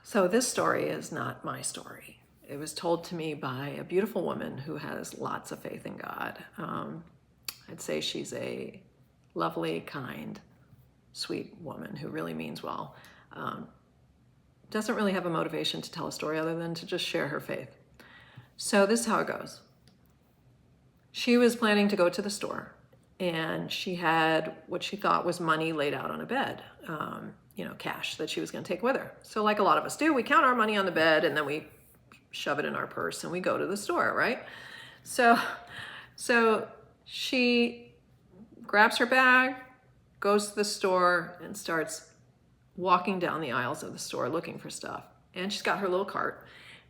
So this story is not my story. It was told to me by a beautiful woman who has lots of faith in God. I'd say she's a lovely, kind, sweet woman who really means well. Doesn't really have a motivation to tell a story other than to just share her faith. So this is how it goes. She was planning to go to the store, and she had what she thought was money laid out on a bed, cash that she was going to take with her. So like a lot of us do, we count our money on the bed and then we shove it in our purse and we go to the store, right? So she grabs her bag, goes to the store, and starts walking down the aisles of the store looking for stuff. And she's got her little cart.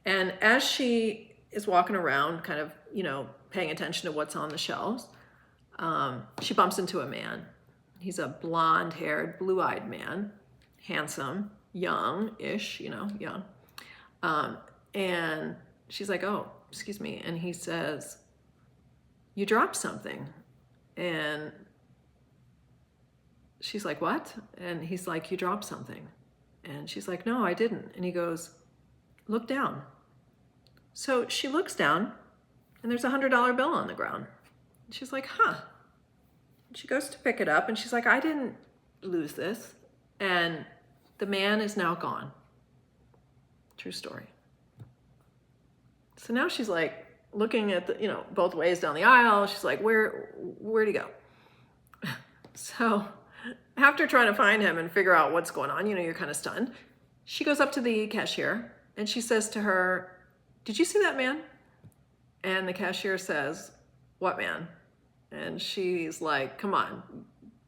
And as she is walking around, kind of, paying attention to what's on the shelves, she bumps into a man. He's a blonde-haired, blue-eyed man, handsome, young-ish, young. And she's like, "Oh, excuse me." And he says, "You dropped something." And she's like, "What?" And he's like, "You dropped something." And she's like, "No, I didn't." And he goes, "Look down." So she looks down, and there's a $100 bill on the ground. She's like, "Huh." She goes to pick it up, and she's like, "I didn't lose this." And the man is now gone. True story. So now she's like looking at the, both ways down the aisle. She's like, where'd he go? So after trying to find him and figure out what's going on, you're kind of stunned. She goes up to the cashier and she says to her, "Did you see that man?" And the cashier says, "What man?" And she's like, "Come on,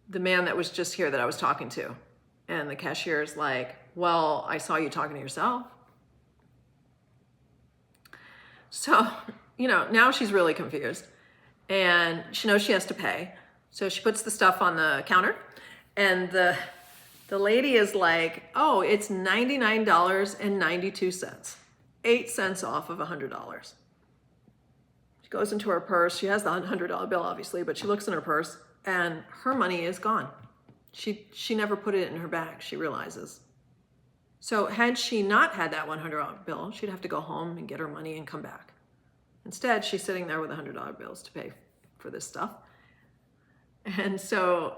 the man that was just here that I was talking to." And the cashier's like, "Well, I saw you talking to yourself." So, now she's really confused and she knows she has to pay. So she puts the stuff on the counter and the lady is like, "Oh, it's $99.92, 8 cents off of $100. She goes into her purse. She has the $100 bill, obviously, but she looks in her purse and her money is gone. She never put it in her bag, she realizes. So had she not had that $100 bill, she'd have to go home and get her money and come back. Instead, she's sitting there with $100 bills to pay for this stuff. And so,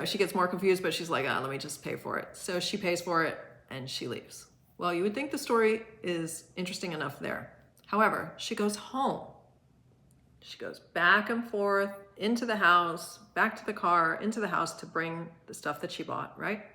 she gets more confused, but she's like, let me just pay for it. So she pays for it and she leaves. Well, you would think the story is interesting enough there. However, she goes home. She goes back and forth into the house, back to the car, into the house to bring the stuff that she bought, right?